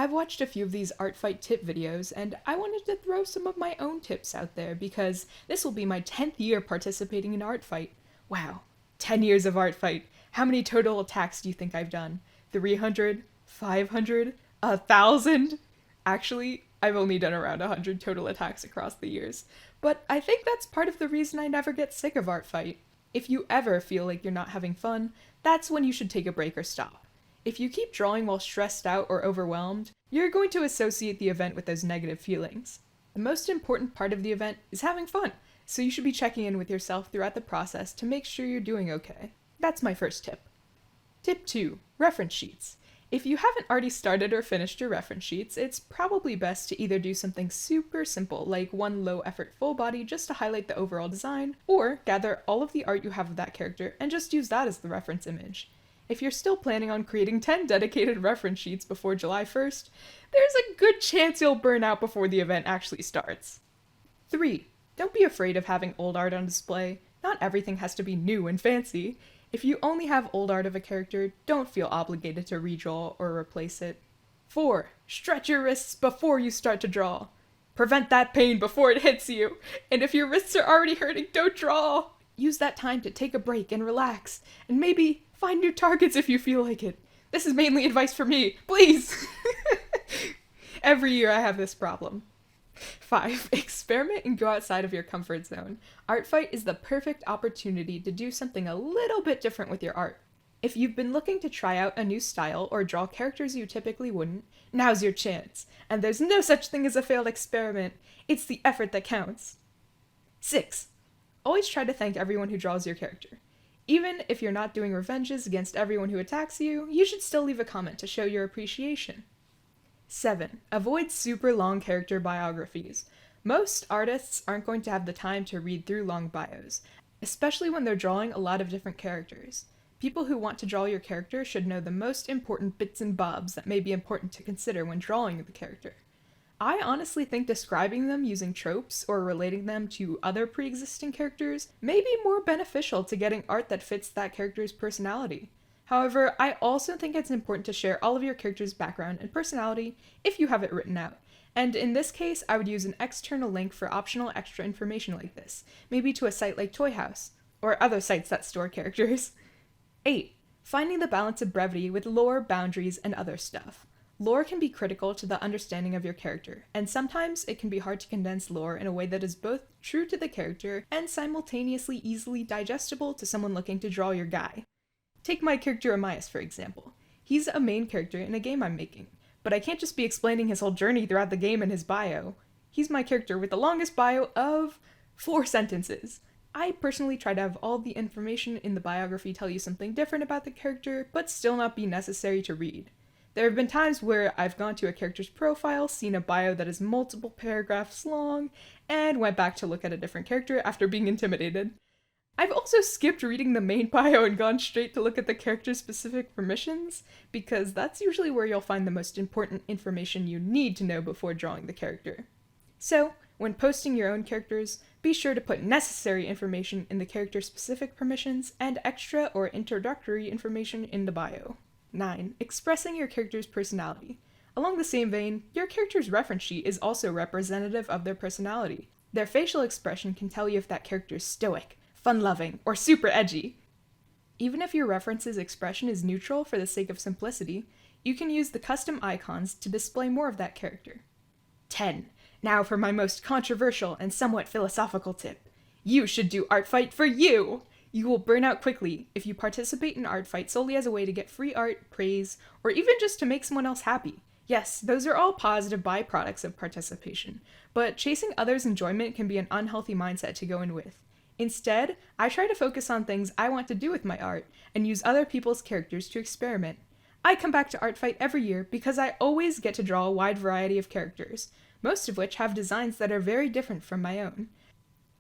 I've watched a few of these ArtFight tip videos, and I wanted to throw some of my own tips out there because this will be my 10th year participating in ArtFight. Wow, 10 years of ArtFight. How many total attacks do you think I've done? 300? 500? 1,000? Actually, I've only done around 100 total attacks across the years. But I think that's part of the reason I never get sick of ArtFight. If you ever feel like you're not having fun, that's when you should take a break or stop. If you keep drawing while stressed out or overwhelmed, you're going to associate the event with those negative feelings. The most important part of the event is having fun, so you should be checking in with yourself throughout the process to make sure you're doing okay. That's my first tip. Tip 2. Reference sheets. If you haven't already started or finished your reference sheets, it's probably best to either do something super simple, like one low-effort full body just to highlight the overall design, or gather all of the art you have of that character and just use that as the reference image. If you're still planning on creating 10 dedicated reference sheets before July 1st, there's a good chance you'll burn out before the event actually starts. 3. Don't be afraid of having old art on display. Not everything has to be new and fancy. If you only have old art of a character, don't feel obligated to redraw or replace it. 4. Stretch your wrists before you start to draw. Prevent that pain before it hits you. And if your wrists are already hurting, don't draw. Use that time to take a break and relax, and maybe find new targets if you feel like it. This is mainly advice for me, please! Every year I have this problem. 5. Experiment and go outside of your comfort zone. ArtFight is the perfect opportunity to do something a little bit different with your art. If you've been looking to try out a new style or draw characters you typically wouldn't, now's your chance. And there's no such thing as a failed experiment. It's the effort that counts. 6. Always try to thank everyone who draws your character. Even if you're not doing revenges against everyone who attacks you, you should still leave a comment to show your appreciation. 7. Avoid super long character biographies. Most artists aren't going to have the time to read through long bios, especially when they're drawing a lot of different characters. People who want to draw your character should know the most important bits and bobs that may be important to consider when drawing the character. I honestly think describing them using tropes or relating them to other pre-existing characters may be more beneficial to getting art that fits that character's personality. However, I also think it's important to share all of your character's background and personality if you have it written out. And in this case, I would use an external link for optional extra information like this, maybe to a site like Toy House, or other sites that store characters. 8. Finding the balance of brevity with lore, boundaries, and other stuff. Lore can be critical to the understanding of your character, and sometimes it can be hard to condense lore in a way that is both true to the character and simultaneously easily digestible to someone looking to draw your guy. Take my character Amias, for example. He's a main character in a game I'm making, but I can't just be explaining his whole journey throughout the game in his bio. He's my character with the longest bio of 4 sentences. I personally try to have all the information in the biography tell you something different about the character, but still not be necessary to read. There have been times where I've gone to a character's profile, seen a bio that is multiple paragraphs long, and went back to look at a different character after being intimidated. I've also skipped reading the main bio and gone straight to look at the character's specific permissions, because that's usually where you'll find the most important information you need to know before drawing the character. So, when posting your own characters, be sure to put necessary information in the character's specific permissions and extra or introductory information in the bio. 9. Expressing your character's personality. Along the same vein, your character's reference sheet is also representative of their personality. Their facial expression can tell you if that character is stoic, fun-loving, or super edgy. Even if your reference's expression is neutral for the sake of simplicity, you can use the custom icons to display more of that character. 10. Now for my most controversial and somewhat philosophical tip. You should do ArtFight for you! You will burn out quickly if you participate in ArtFight solely as a way to get free art, praise, or even just to make someone else happy. Yes, those are all positive byproducts of participation, but chasing others' enjoyment can be an unhealthy mindset to go in with. Instead, I try to focus on things I want to do with my art and use other people's characters to experiment. I come back to ArtFight every year because I always get to draw a wide variety of characters, most of which have designs that are very different from my own.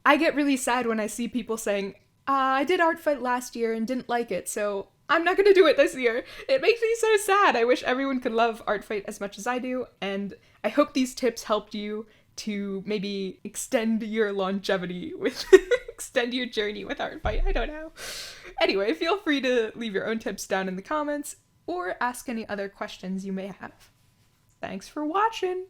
I get really sad when I see people saying, I did ArtFight last year and didn't like it, so I'm not gonna do it this year. It makes me so sad. I wish everyone could love ArtFight as much as I do, and I hope these tips helped you to maybe extend your longevity with extend your journey with ArtFight. I don't know. Anyway, feel free to leave your own tips down in the comments or ask any other questions you may have. Thanks for watching!